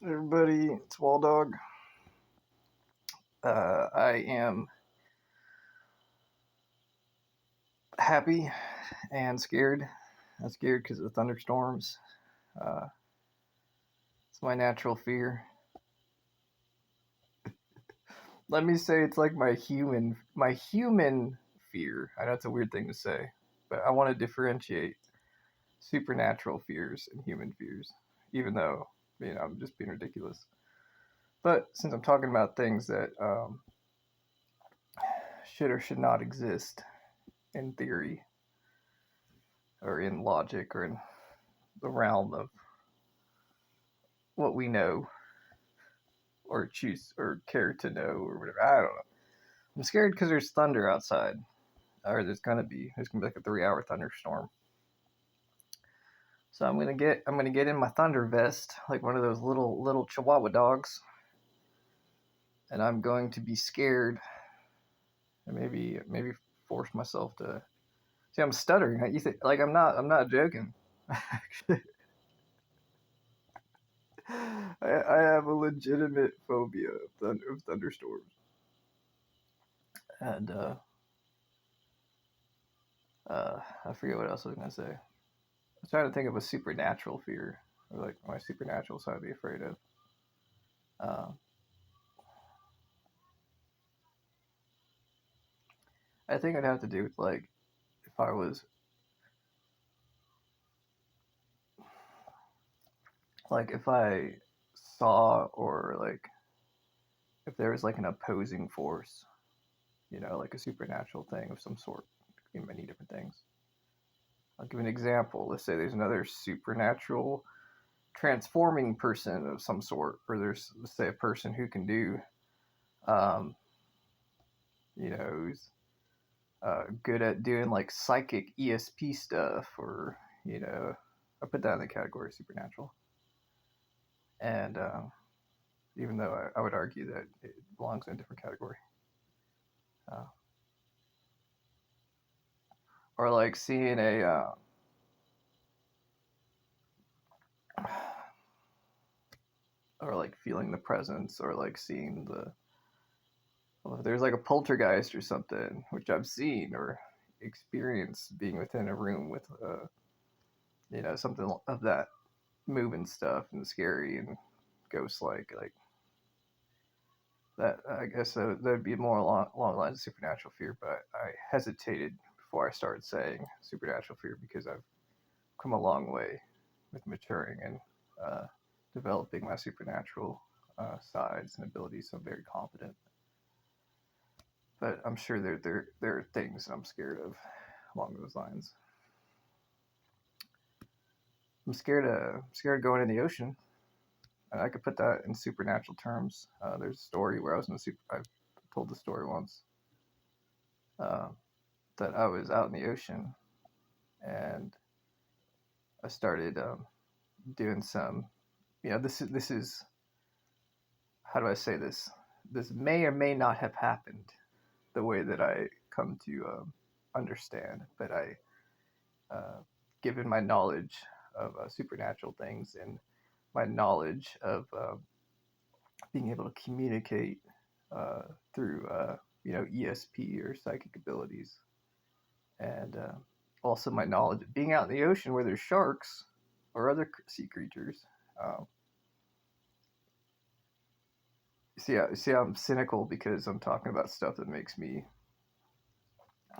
Everybody, it's Wall Dog. I am happy and scared. I'm scared because of the thunderstorms. Uh, it's my natural fear. Let me say it's like my human fear. I know it's a weird thing to say, but I want to differentiate supernatural fears and human fears, even though I'm just being ridiculous. But since I'm talking about things that should or should not exist in theory or in logic or in the realm of what we know or choose or care to know or whatever. I don't know. I'm scared because there's thunder outside, or there's gonna be like a 3 hour thunderstorm. So I'm gonna get in my thunder vest like one of those little Chihuahua dogs, and I'm going to be scared and maybe force myself to. See, I'm stuttering. You think like I'm not joking. I have a legitimate phobia of thunderstorms, and I forget what else I was gonna say. I'm trying to think of a supernatural fear, or like my supernatural side I'd be afraid of. Uh, I think I'd have to do with like if I was like if I saw or like if there was like an opposing force, like a supernatural thing of some sort. It could be many different things. I'll give an example. Let's say there's another supernatural transforming person of some sort, or there's let's say a person who can do, um, who's good at doing like psychic ESP stuff, or I put that in the category of supernatural. And even though I would argue that it belongs in a different category, uh, or like seeing or like feeling the presence, or like seeing well, if there's like a poltergeist or something, which I've seen or experienced being within a room with something of that moving stuff and scary and ghost like that. I guess that'd be more along the lines of supernatural fear, but I hesitated before I started saying supernatural fear because I've come a long way with maturing and uh, developing my supernatural sides and abilities. So I'm very confident, but I'm sure there are things I'm scared of along those lines. I'm scared of going in the ocean. I could put that in supernatural terms. There's a story where I've told the story once, uh, that I was out in the ocean and I started doing some. This is how do I say this? This may or may not have happened the way that I come to understand, but uh, given my knowledge of supernatural things and my knowledge of being able to communicate uh, through ESP or psychic abilities, and also my knowledge of being out in the ocean where there's sharks or other sea creatures. Um, see, I'm cynical because I'm talking about stuff that makes me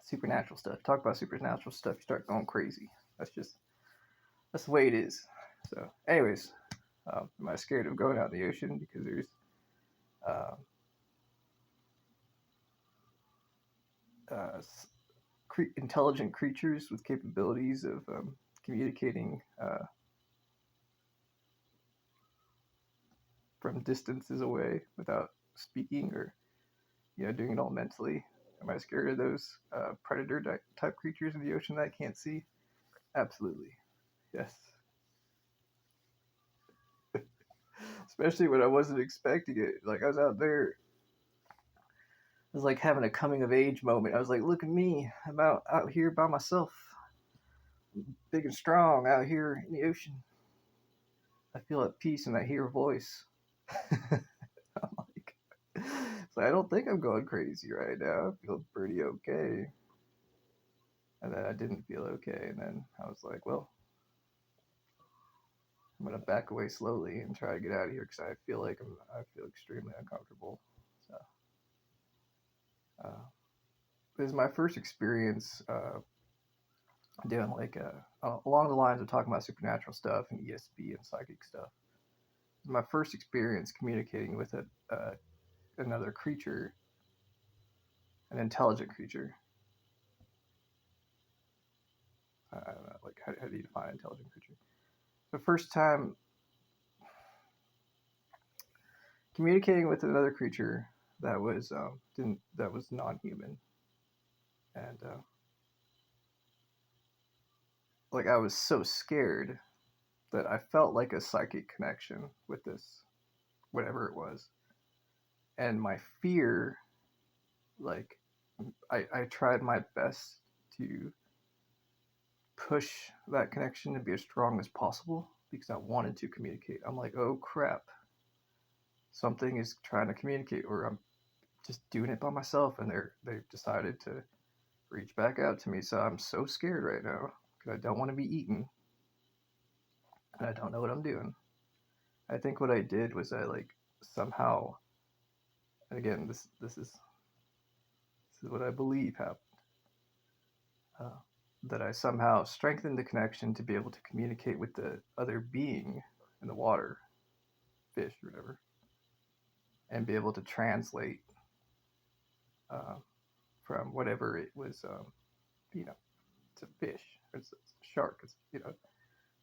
supernatural stuff. Talk about supernatural stuff, you start going crazy. That's the way it is. So, anyways, am I scared of going out in the ocean because there's uh, uh, intelligent creatures with capabilities of communicating from distances away without speaking, or doing it all mentally? Am I scared of those predator type creatures in the ocean that I can't see? Absolutely, yes. Especially when I wasn't expecting it. Like I was out there, it was like having a coming of age moment. I was like, look at me, I'm out here by myself, big and strong, out here in the ocean. I feel at peace and I hear a voice. I'm like, so I don't think I'm going crazy right now. I feel pretty okay. And then I didn't feel okay. And then I was like, well, I'm going to back away slowly and try to get out of here because I feel like I feel extremely uncomfortable. So, uh, this is my first experience doing like along the lines of talking about supernatural stuff and ESP and psychic stuff. This is my first experience communicating with another creature, an intelligent creature. I don't know, like how do you define intelligent creature? The first time communicating with another creature that was didn't that was non-human, and like I was so scared that I felt like a psychic connection with this whatever it was, and my fear, like I tried my best to push that connection to be as strong as possible because I wanted to communicate. I'm like, oh crap, something is trying to communicate, or I'm just doing it by myself, and they've decided to reach back out to me. So I'm so scared right now because I don't want to be eaten, and I don't know what I'm doing. I think what I did was I like somehow, and again, this is what I believe happened. Uh, that I somehow strengthened the connection to be able to communicate with the other being in the water, fish or whatever, and be able to translate uh, from whatever it was, you know, it's a fish, it's a shark, it's, you know,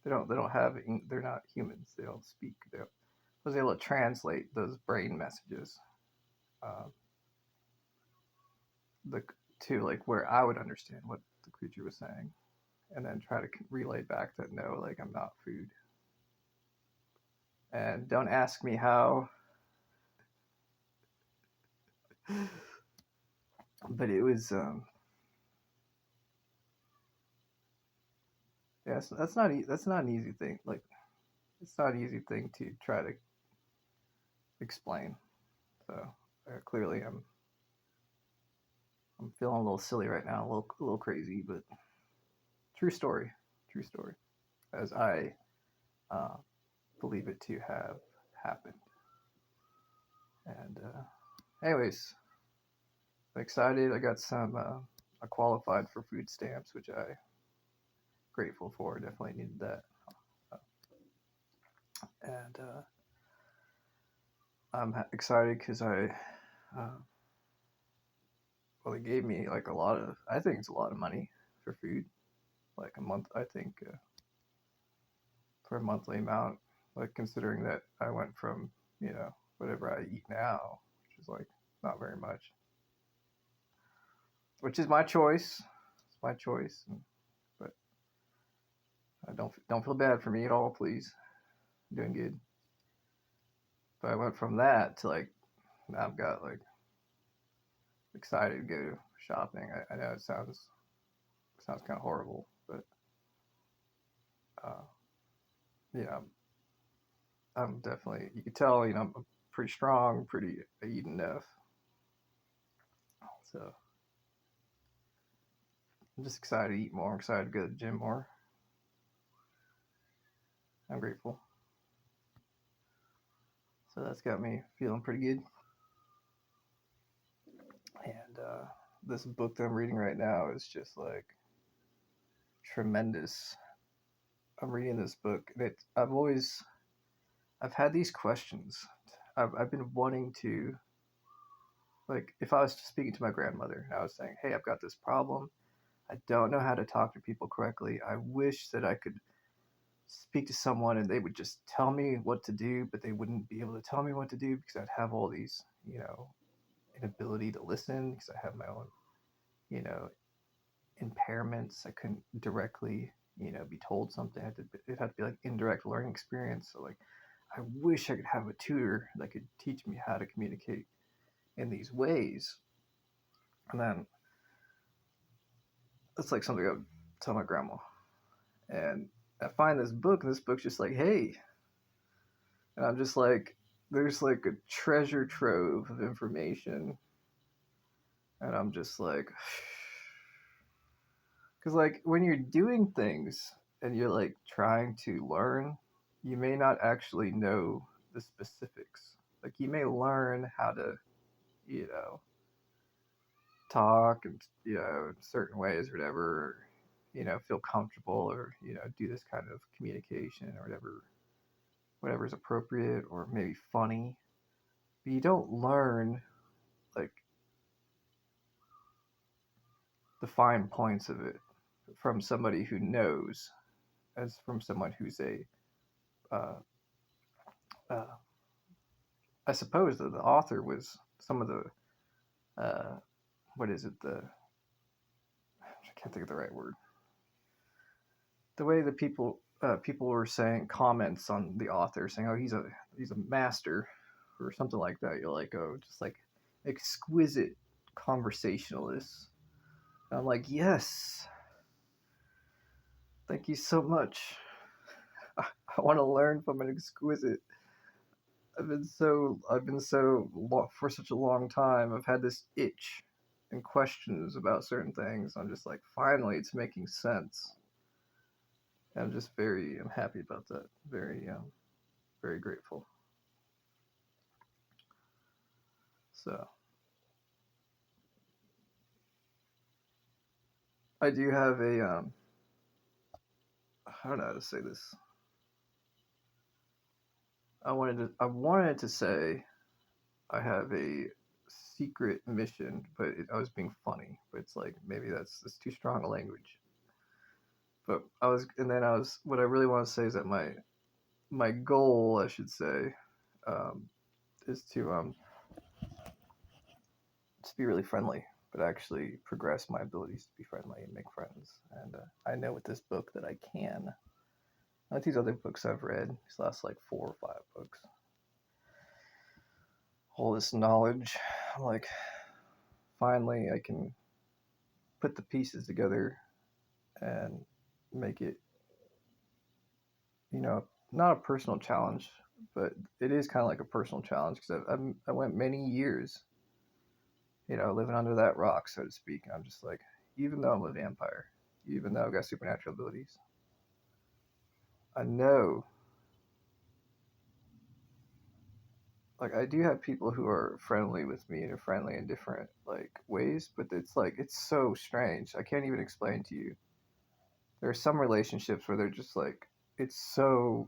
they don't have, they're not humans, they don't speak, I was able to translate those brain messages uh, the, to like where I would understand what the creature was saying, and then try to relay back that no, like I'm not food. And don't ask me how, but it was yeah, that's not an easy thing. Like it's not an easy thing to try to explain. So clearly, I'm feeling a little silly right now, a little crazy, but true story, true story, as I uh, believe it to have happened. And anyways, I'm excited. I got some. I qualified for food stamps, which I grateful for. Definitely needed that. And I'm excited because uh, well, they gave me like a lot of. I think it's a lot of money for food, like a month. I think for a monthly amount, like considering that I went from whatever I eat now, which is like not very much, which is my choice. It's my choice, but I don't feel bad for me at all, please. I'm doing good. But I went from that to like now I've got like excited to go shopping. I know it sounds kind of horrible, but uh, yeah, I'm definitely, you can tell, I'm pretty strong, pretty, I eat enough. So I'm just excited to eat more. I'm excited to go to the gym more. I'm grateful. So that's got me feeling pretty good. And this book that I'm reading right now is just like tremendous. I'm reading this book, and I've had these questions. I've been wanting to, like, if I was speaking to my grandmother and I was saying, hey, I've got this problem. I don't know how to talk to people correctly. I wish that I could speak to someone and they would just tell me what to do, but they wouldn't be able to tell me what to do because I'd have all these, inability to listen because I have my own, you know, impairments. I couldn't directly, be told something. It had to be like indirect learning experience. So like, I wish I could have a tutor that could teach me how to communicate in these ways. And then it's like something I would tell my grandma. And I find this book, and this book's just like, hey, And I'm just like, there's like a treasure trove of information. And I'm just like, because like when you're doing things and you're like trying to learn, you may not actually know the specifics. Like you may learn how to, you know, talk and in certain ways or whatever, or, feel comfortable or do this kind of communication or whatever is appropriate or maybe funny. But you don't learn like the fine points of it from somebody who knows, as from someone who's a uh, uh, I suppose that the author was some of the what is it, the I can't think of the right word, the way that people were saying comments on the author saying, oh, he's a master or something like that. You're like, oh, just like exquisite conversationalist. And I'm like, yes, thank you so much. I want to learn from an exquisite. I've been so for such a long time. I've had this itch and questions about certain things. I'm just like, finally, it's making sense. I'm happy about that. Very grateful. So I do have I don't know how to say this. I wanted to say I have a secret mission, but I was being funny. But it's like maybe that's too strong a language. But what I really want to say is that my goal, I should say, um, is to be really friendly, but actually progress my abilities to be friendly and make friends. And I know with this book that I can. Like these other books I've read, these last like 4 or 5 books, all this knowledge, I'm like, finally I can put the pieces together and make it, not a personal challenge, but it is kind of like a personal challenge because I went many years, living under that rock, so to speak. And I'm just like, even though I'm a vampire, even though I've got supernatural abilities, I know, like, I do have people who are friendly with me and are friendly in different like ways, but it's like it's so strange. I can't even explain to you. There are some relationships where they're just like it's so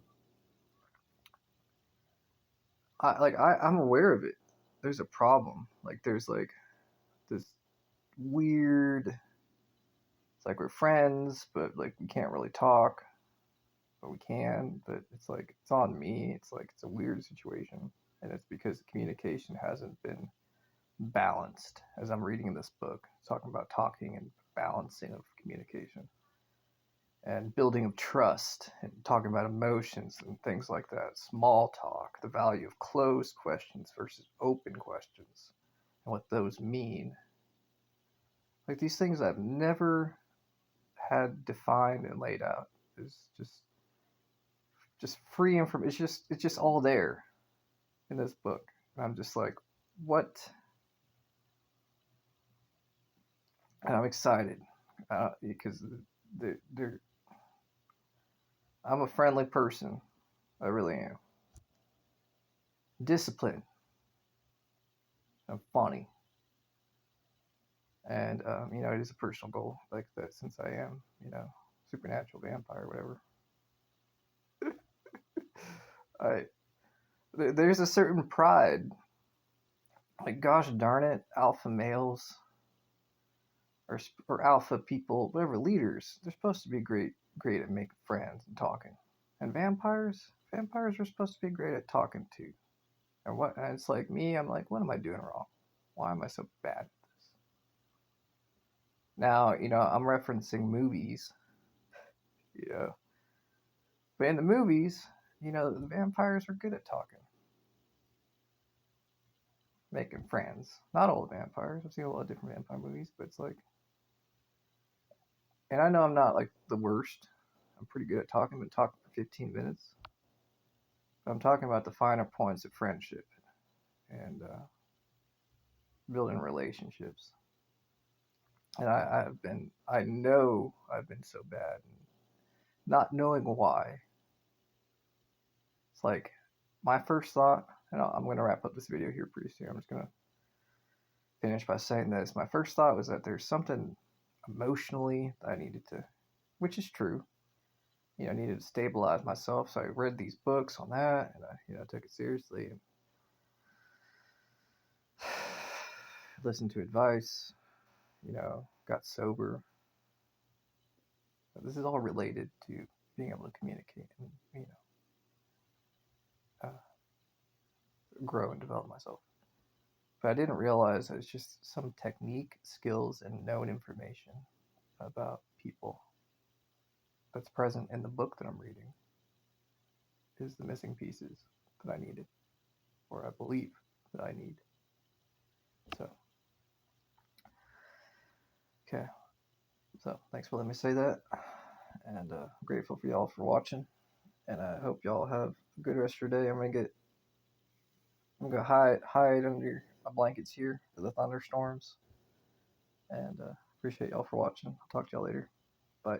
I'm aware of it. There's a problem. Like there's like this weird. It's like we're friends, but like we can't really talk, but we can. But it's like it's on me. It's like it's a weird situation, and it's because communication hasn't been balanced. As I'm reading in this book, it's talking about talking and balancing of communication and building of trust and talking about emotions and things like that. Small talk, the value of closed questions versus open questions, and what those mean. Like these things I've never had defined and laid out. Is just free information. It's just all there in this book. And I'm just like, what? And I'm excited because they're I'm a friendly person. I really am. Disciplined. I'm funny. And, it is a personal goal like that since I am, supernatural vampire, whatever. I There's a certain pride. Like, gosh darn it, alpha males or alpha people, whatever leaders, they're supposed to be great at making friends and talking. And vampires are supposed to be great at talking too. And it's like me, I'm like, what am I doing wrong? Why am I so bad? Now, I'm referencing movies, you know. But in the movies, the vampires are good at talking, making friends. Not all the vampires. I've seen a lot of different vampire movies, but it's like, and I know I'm not like the worst. I'm pretty good at talking. I've been talking for 15 minutes. I'm talking about the finer points of friendship and building relationships. And I know I've been so bad, and not knowing why. It's like my first thought, and I'm going to wrap up this video here pretty soon. I'm just going to finish by saying this. My first thought was that there's something emotionally that I needed to, which is true. I needed to stabilize myself. So I read these books on that, and I took it seriously and listened to advice. Got sober. This is all related to being able to communicate and uh, grow and develop myself. But I didn't realize it's just some technique, skills, and known information about people that's present in the book that I'm reading is the missing pieces that I needed, or I believe that I need. So, okay. So, thanks for letting me say that. And I'm grateful for y'all for watching. And I hope y'all have a good rest of your day. I'm gonna hide under my blankets here for the thunderstorms. And appreciate y'all for watching. I'll talk to y'all later. Bye.